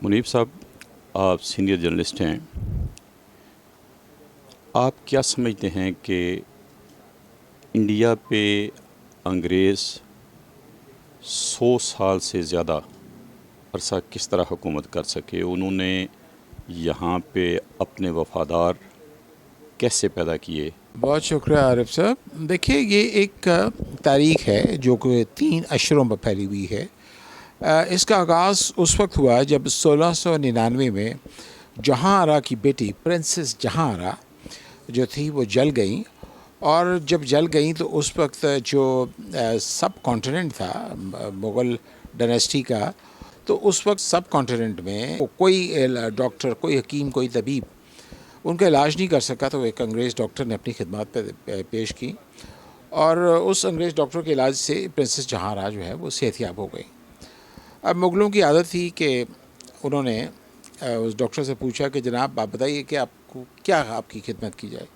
منیب صاحب، آپ senior journalist ہیں. آپ کیا سمجھتے ہیں کہ انڈیا پہ انگریز 100 سال سے زیادہ عرصہ کس طرح حکومت کر سکے؟ انہوں نے یہاں پہ اپنے وفادار کیسے پیدا کیے؟ بہت شکریہ عارف صاحب. دیکھیے، یہ ایک تاریخ ہے جو کہ 3 اشروں میں پھیلی ہوئی ہے. اس کا آغاز اس وقت ہوا جب 1699 میں جہاں آرا کی بیٹی پرنسس جہاں آرا جو تھی وہ جل گئیں. اور جب جل گئیں تو اس وقت جو سب کانٹیننٹ تھا مغل ڈائنیسٹی کا، تو اس وقت سب کانٹیننٹ میں کوئی ڈاکٹر، کوئی حکیم، کوئی طبیب ان کا علاج نہیں کر سکا. تو ایک انگریز ڈاکٹر نے اپنی خدمات پیش کی، اور اس انگریز ڈاکٹر کے علاج سے پرنسس جہاں آرا جو ہے وہ صحت یاب ہو گئی. اب مغلوں کی عادت تھی کہ انہوں نے اس ڈاکٹر سے پوچھا کہ جناب آپ بتائیے کہ آپ کو کیا آپ کی خدمت کی جائے.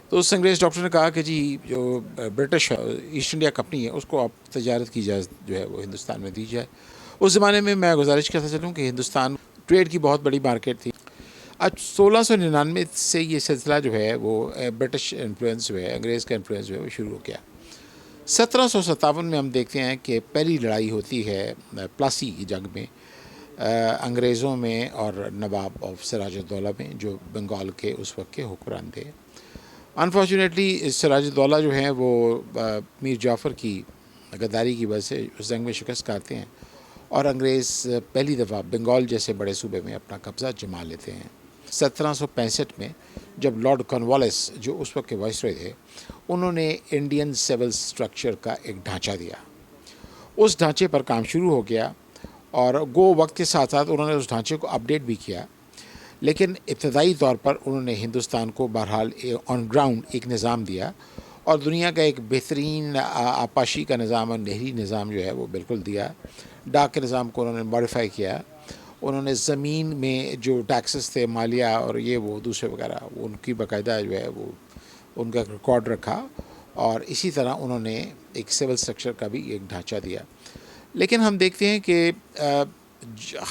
تو اس انگریز ڈاکٹر نے کہا کہ جی جو برٹش ایسٹ انڈیا کمپنی ہے اس کو آپ تجارت کی اجازت جو ہے وہ ہندوستان میں دی جائے. اس زمانے میں گزارش کرتا چلوں کہ ہندوستان ٹریڈ کی بہت بڑی مارکیٹ تھی. آج 1699 سے یہ سلسلہ جو ہے وہ برٹش انفلوئنس جو ہے، انگریز کا انفلوئنس جو ہے وہ شروع ہو گیا. 1757 میں ہم دیکھتے ہیں کہ پہلی لڑائی ہوتی ہے پلاسی کی جنگ میں، انگریزوں میں اور نواب آف سراج الدولہ میں، جو بنگال کے اس وقت کے حکمران تھے. انفارچونیٹلی سراج الدولہ جو ہیں وہ میر جعفر کی غداری کی وجہ سے اس جنگ میں شکست کھاتے ہیں، اور انگریز پہلی دفعہ بنگال جیسے بڑے صوبے میں اپنا قبضہ جما لیتے ہیں. 1765 میں جب لارڈ کارنوالیس جو اس وقت کے وائسرائے تھے، انہوں نے انڈین سول سٹرکچر کا ایک ڈھانچہ دیا. اس ڈھانچے پر کام شروع ہو گیا، اور وقت کے ساتھ ساتھ انہوں نے اس ڈھانچے کو اپڈیٹ بھی کیا. لیکن ابتدائی طور پر انہوں نے ہندوستان کو بہرحال آن گراؤنڈ ایک نظام دیا، اور دنیا کا ایک بہترین آبپاشی کا نظام اور نہری نظام جو ہے وہ بالکل دیا. ڈاک کے نظام کو انہوں نے ماڈیفائی کیا. انہوں نے زمین میں جو ٹیکسز تھے، مالیہ اور یہ وہ دوسرے وغیرہ، ان کی باقاعدہ جو ہے وہ ان کا ریکارڈ رکھا. اور اسی طرح انہوں نے ایک سول سٹرکچر کا بھی ایک ڈھانچہ دیا. لیکن ہم دیکھتے ہیں کہ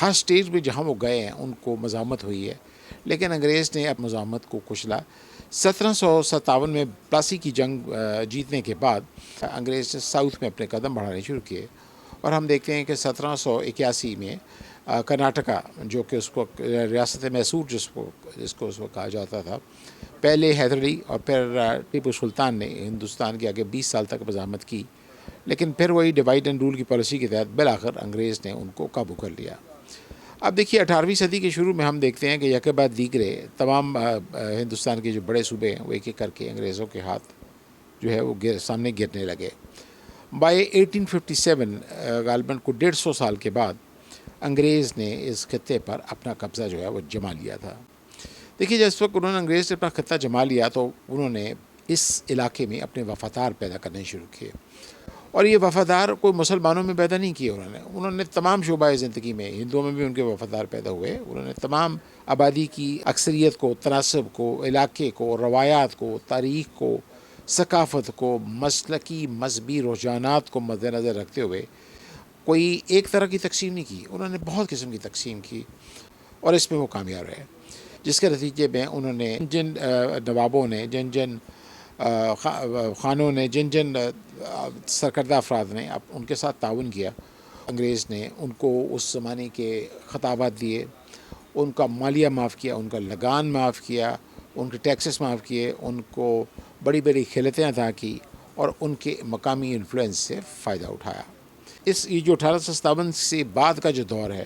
ہر سٹیج میں جہاں وہ گئے ہیں ان کو مزاحمت ہوئی ہے، لیکن انگریز نے اب مزاحمت کو کچلا. 1757 میں پلاسی کی جنگ جیتنے کے بعد انگریز نے ساؤتھ میں اپنے قدم بڑھانے شروع کیے، اور ہم دیکھتے ہیں کہ 1781 میں کرناٹکا، جو کہ اس کو ریاست میسور جس کو اس وقت کہا جاتا تھا، پہلے حیدر علی اور پھر ٹیپو سلطان نے ہندوستان کے آگے 20 سال تک مزاحمت کی. لیکن پھر وہی ڈیوائڈ اینڈ رول کی پالیسی کے تحت بالآخر انگریز نے ان کو قابو کر لیا. اب دیکھیے 18ویں صدی کے شروع میں ہم دیکھتے ہیں کہ یکے بعد دیگرے تمام ہندوستان کے جو بڑے صوبے ہیں وہ ایک ایک کر کے انگریزوں کے ہاتھ جو ہے وہ سامنے گرنے لگے. بائی 1857 غالباً کو 150 سال کے بعد انگریز نے اس خطے پر اپنا قبضہ جو ہے وہ جما لیا تھا. دیکھیے جس وقت انہوں نے انگریز نے اپنا خطہ جما لیا تو انہوں نے اس علاقے میں اپنے وفادار پیدا کرنے شروع کیے. اور یہ وفادار کوئی مسلمانوں میں پیدا نہیں کیے، انہوں نے تمام شعبۂ زندگی میں، ہندوؤں میں بھی ان کے وفادار پیدا ہوئے. انہوں نے تمام آبادی کی اکثریت کو، تناسب کو، علاقے کو، روایات کو، تاریخ کو، ثقافت کو، مسلکی مذہبی رجحانات کو مد نظر رکھتے ہوئے کوئی ایک طرح کی تقسیم نہیں کی. انہوں نے بہت قسم کی تقسیم کی، اور اس میں وہ کامیاب رہے، جس کے نتیجے میں انہوں نے جن نوابوں نے، جن خانوں نے، جن سرکردہ افراد نے ان کے ساتھ تعاون کیا، انگریز نے ان کو اس زمانے کے خطابات دیے، ان کا مالیہ معاف کیا، ان کا لگان معاف کیا، ان کے ٹیکسز معاف کیے، ان کو بڑی بڑی خلعتیں عطا کی، اور ان کے مقامی انفلوئنس سے فائدہ اٹھایا. یہ جو 1857 سے بعد کا جو دور ہے،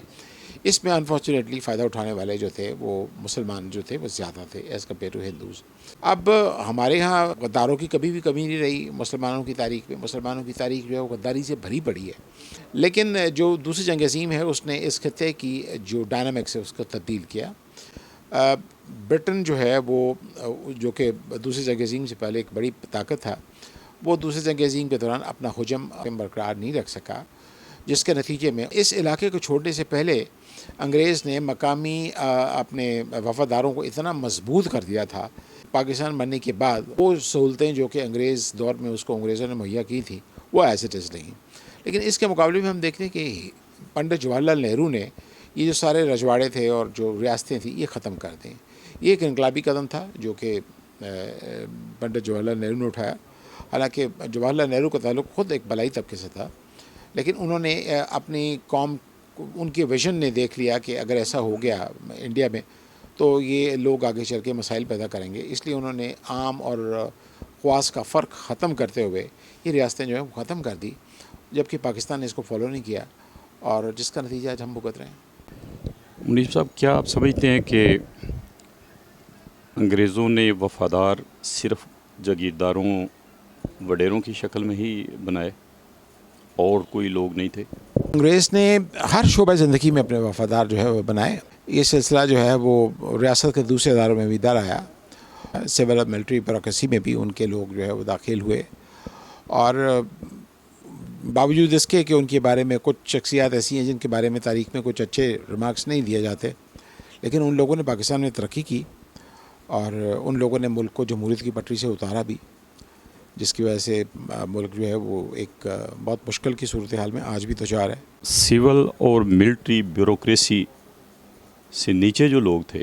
اس میں انفارچونیٹلی فائدہ اٹھانے والے جو تھے وہ مسلمان جو تھے وہ زیادہ تھے ایز کمپیئر ٹو ہندوز. اب ہمارے ہاں غداروں کی کبھی بھی کمی نہیں رہی مسلمانوں کی تاریخ میں. مسلمانوں کی تاریخ جو ہے وہ غداری سے بھری پڑی ہے. لیکن جو دوسری جنگ عظیم ہے اس نے اس خطے کی جو ڈائنامکس ہے اس کو تبدیل کیا. برٹن جو ہے وہ جو کہ دوسری جنگ عظیم سے پہلے ایک بڑی طاقت تھا، وہ دوسری جنگ عظیم کے دوران اپنا حجم برقرار نہیں رکھ سکا، جس کے نتیجے میں اس علاقے کو چھوڑنے سے پہلے انگریز نے مقامی اپنے وفاداروں کو اتنا مضبوط کر دیا تھا. پاکستان بننے کے بعد وہ سہولتیں جو کہ انگریز دور میں اس کو انگریزوں نے مہیا کی تھیں وہ ایز اٹ از نہیں. لیکن اس کے مقابلے میں ہم دیکھتے ہیں کہ پنڈت جواہر لال نہرو نے یہ جو سارے رجواڑے تھے اور جو ریاستیں تھیں یہ ختم کر دیں. یہ ایک انقلابی قدم تھا جو کہ پنڈت جواہر لال نہرو نے اٹھایا. حالانکہ جواہر لال نہرو کا تعلق خود ایک بلائی طبقے سے تھا، لیکن انہوں نے اپنی قوم، ان کے ویژن نے دیکھ لیا کہ اگر ایسا ہو گیا انڈیا میں تو یہ لوگ آگے چل کے مسائل پیدا کریں گے. اس لیے انہوں نے عام اور خواص کا فرق ختم کرتے ہوئے یہ ریاستیں جو ہیں وہ ختم کر دی، جبکہ پاکستان نے اس کو فالو نہیں کیا، اور جس کا نتیجہ آج ہم بھگت رہے ہیں. منیب صاحب، کیا آپ سمجھتے ہیں کہ انگریزوں نے وفادار صرف جاگیرداروں وڈیروں کی شکل میں ہی بنائے اور کوئی لوگ نہیں تھے؟ انگریز نے ہر شعبہ زندگی میں اپنے وفادار جو ہے وہ بنائے. یہ سلسلہ جو ہے وہ ریاست کے دوسرے اداروں میں بھی در آیا. سول اور ملٹری بیوروکریسی میں بھی ان کے لوگ جو ہے وہ داخل ہوئے، اور باوجود اس کے کہ ان کے بارے میں کچھ شخصیات ایسی ہیں جن کے بارے میں تاریخ میں کچھ اچھے ریمارکس نہیں دیے جاتے، لیکن ان لوگوں نے پاکستان میں ترقی کی، اور ان لوگوں نے ملک کو جمہوریت کی پٹری سے اتارا بھی، جس کی وجہ سے ملک جو ہے وہ ایک بہت مشکل کی صورتحال میں آج بھی دوچار ہے. سول اور ملٹری بیوروکریسی سے نیچے جو لوگ تھے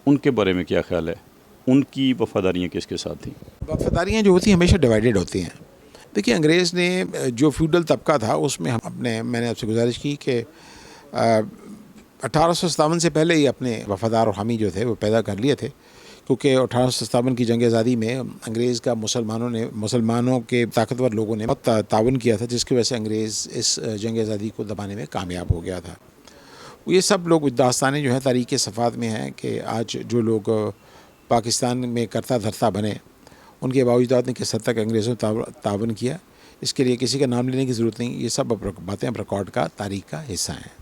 ان کے بارے میں کیا خیال ہے؟ ان کی وفاداریاں کس کے ساتھ تھیں؟ وفاداریاں جو ہوتی ہیں ہمیشہ ڈیوائیڈڈ ہوتی ہیں. دیکھیے، انگریز نے جو فیوڈل طبقہ تھا اس میں میں نے آپ سے گزارش کی کہ 1857 سے پہلے ہی اپنے وفادار اور حامی جو تھے وہ پیدا کر لیے تھے، کیونکہ 1857 کی جنگ آزادی میں انگریز کا مسلمانوں کے طاقتور لوگوں نے بہت تعاون کیا تھا، جس کی وجہ سے انگریز اس جنگ آزادی کو دبانے میں کامیاب ہو گیا تھا. یہ سب لوگ داستانیں جو ہیں تاریخ کے صفحات میں ہیں کہ آج جو لوگ پاکستان میں کرتا دھرتا بنے، ان کے باوجود نے کس حد تک انگریزوں نے تعاون کیا، اس کے لیے کسی کا نام لینے کی ضرورت نہیں. یہ سب باتیں اب ریکارڈ کا، تاریخ کا حصہ ہیں.